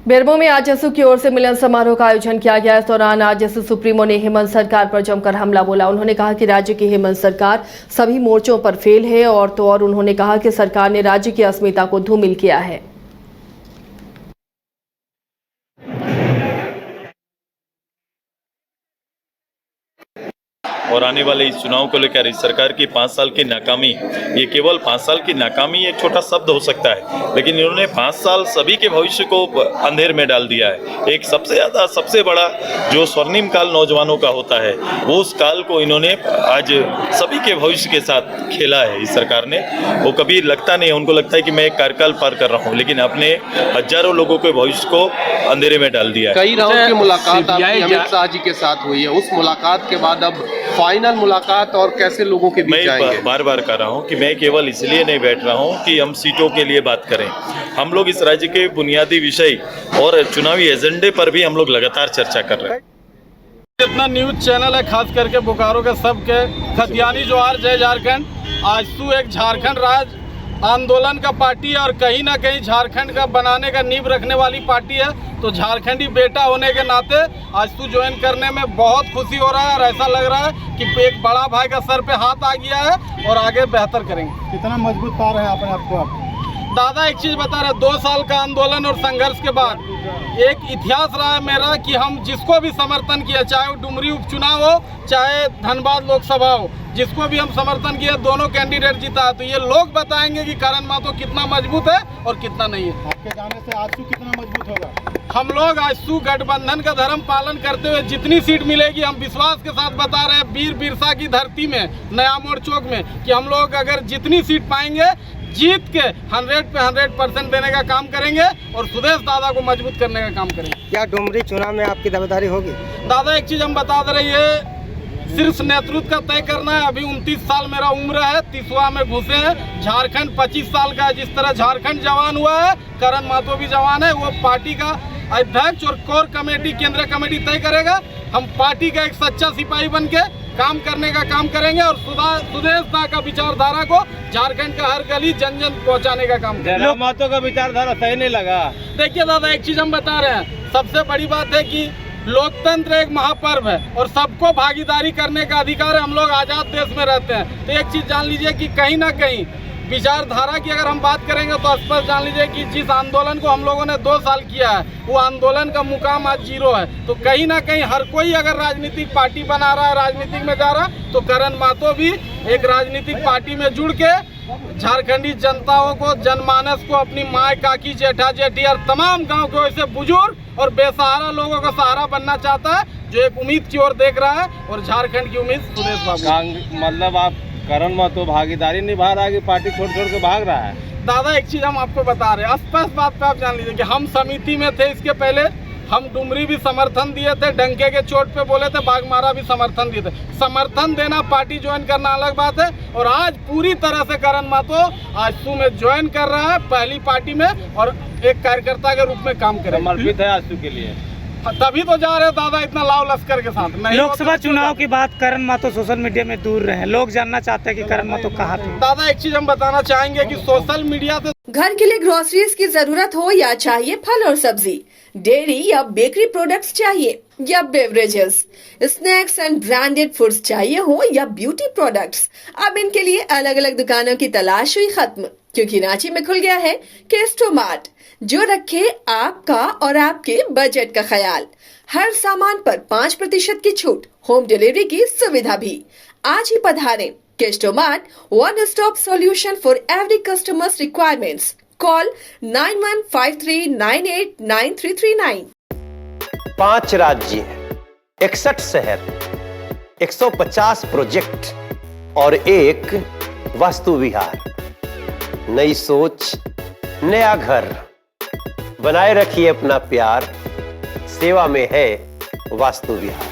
बेरमो में आजसू की ओर से मिलन समारोह का आयोजन किया गया। इस दौरान आजसू सुप्रीमो ने हेमंत सरकार पर जमकर हमला बोला। उन्होंने कहा कि राज्य की हेमंत सरकार सभी मोर्चों पर फेल है और उन्होंने कहा कि सरकार ने राज्य की अस्मिता को धूमिल किया है। और आने वाले इस चुनाव को लेकर इस सरकार की 5 साल की नाकामी, ये केवल 5 साल की नाकामी एक छोटा शब्द हो सकता है, लेकिन इन्होंने 5 साल सभी के भविष्य को अंधेर में डाल दिया है। एक सबसे बड़ा जो स्वर्णिम काल नौजवानों का होता है, वो उस काल को इन्होंने आज सभी के भविष्य के साथ खेला है। इस सरकार ने वो कभी लगता नहीं है, उनको लगता है कि मैं एक कार्यकाल पार कर रहा हूँ, लेकिन अपने हजारों लोगों के भविष्य को अंधेरे में डाल दिया है। कई राउंड की मुलाकात आपकी अमित शाह जी के साथ हुई है, उस मुलाकात के बाद अब फाइनल मुलाकात और कैसे लोगों के बीच जाएंगे? मैं बार बार कह रहा हूँ कि मैं केवल इसलिए नहीं बैठ रहा हूँ कि हम सीटों के लिए बात करें। हम लोग इस राज्य के बुनियादी विषय और चुनावी एजेंडे पर भी हम लोग लगातार चर्चा कर रहे हैं। जितना न्यूज चैनल है, खास करके बोकारो के सबके खतियानी जोहार जय झारखंड। आजसू एक झारखंड राज्य आंदोलन का पार्टी है और कहीं ना कहीं झारखंड का बनाने का नींव रखने वाली पार्टी है। तो झारखंडी बेटा होने के नाते आजसू ज्वाइन करने में बहुत खुशी हो रहा है और ऐसा लग रहा है कि एक बड़ा भाई का सर पे हाथ आ गया है और आगे बेहतर करेंगे। कितना मजबूत पा रहे हैं अपने आप को आप? दादा एक चीज़ बता रहे, 2 साल का आंदोलन और संघर्ष के बाद एक इतिहास रहा है मेरा कि हम जिसको भी समर्थन किया, चाहे वो डुमरी उपचुनाव हो चाहे धनबाद लोकसभा हो, जिसको भी हम समर्थन किया दोनों कैंडिडेट जीता है। तो ये लोग बताएंगे कि करण महतो कितना मजबूत है और कितना नहीं है। आपके जाने से आजसू कितना मजबूत होगा? हम लोग आजसू गठबंधन का धर्म पालन करते हुए जितनी सीट मिलेगी, हम विश्वास के साथ बता रहे हैं वीर बिरसा की धरती में, नया मोड़ चौक में, कि हम लोग अगर जितनी सीट पाएंगे जीत के 100 पे 100% देने का काम करेंगे और सुदेश दादा को मजबूत करने का काम करेंगे। क्या डुमरी चुनाव में आपकी दावेदारी होगी? दादा एक चीज़ हम बता दे रहे हैं, सिर्फ नेतृत्व का तय करना है। अभी 29 साल मेरा उम्र है, 30वां में घुसे हैं। झारखंड 25 साल का है। जिस तरह झारखंड जवान हुआ है, करण महतो भी जवान है। वो पार्टी का अध्यक्ष और कोर कमेटी, केंद्रीय कमेटी तय करेगा। हम पार्टी का एक सच्चा सिपाही बन के काम करने का काम करेंगे और सुदेश दा का विचारधारा को झारखंड का हर गली जन जन पहुंचाने का काम करेंगे। महतो का विचारधारा सही नहीं लगा। देखिए दादा एक चीज हम बता रहे हैं, सबसे बड़ी बात है कि लोकतंत्र एक महापर्व है और सबको भागीदारी करने का अधिकार है। हम लोग आजाद देश में रहते हैं। तो एक चीज जान लीजिए कि कहीं ना कहीं विचारधारा की अगर हम बात करेंगे तो स्पष्ट जान लीजिए कि जिस आंदोलन को हम लोगों ने 2 साल किया है, वो आंदोलन का मुकाम आज 0 है। तो कहीं ना कहीं हर कोई अगर राजनीतिक पार्टी बना रहा है, राजनीतिक में जा रहा है, तो करण महतो भी एक राजनीतिक पार्टी में जुड़ के झारखंडी जनताओं को, जनमानस को, अपनी माँ, काकी, जेठा, जेठी और तमाम गाँव के वैसे बुजुर्ग और बेसहारा लोगों का सहारा बनना चाहता है, जो एक उम्मीद की ओर देख रहा है। और झारखंड की उम्मीद सुदेश बाबू। मतलब आप करण महतो भागीदारी निभा रहा है कि पार्टी छोड़ के भाग रहा है? दादा एक चीज हम आपको बता रहे हैं, स्पष्ट बात पे आप जान लीजिए कि हम समिति में थे। इसके पहले हम डुमरी भी समर्थन दिए थे, डंके के चोट पे बोले थे, बागमारा भी समर्थन दिए थे। समर्थन देना, पार्टी ज्वाइन करना अलग बात है। और आज पूरी तरह से करण महतो आजसू में ज्वाइन कर रहा है, पहली पार्टी में, और एक कार्यकर्ता के रूप में काम करेगा। समर्पित है आजसू के लिए, तभी तो जा रहे हैं दादा इतना लाव लश्कर के साथ। लोकसभा चुनाव की बात करण महतो सोशल मीडिया में दूर रहे, लोग जानना चाहते हैं कि करण महतो कहाँ थे। दादा एक चीज हम बताना चाहेंगे कि सोशल मीडिया से घर के लिए ग्रोसरीज की जरूरत हो या चाहिए फल और सब्जी, डेयरी या बेकरी प्रोडक्ट्स चाहिए या beverages, snacks and branded foods चाहिए हो या ब्यूटी प्रोडक्ट्स, अब इनके लिए अलग अलग दुकानों की तलाश हुई खत्म, क्योंकि रांची में खुल गया है केस्टो मार्ट, जो रखे आपका और आपके बजट का ख्याल। हर सामान पर 5% की छूट, होम डिलीवरी की सुविधा भी। आज ही पधारें Kesto mart, one stop solution for every customers requirements. Call 9153989339। 5 राज्य, 61 शहर, 150 प्रोजेक्ट और एक वास्तु विहार। नई सोच, नया घर। बनाए रखिए अपना प्यार, सेवा में है वास्तु विहार।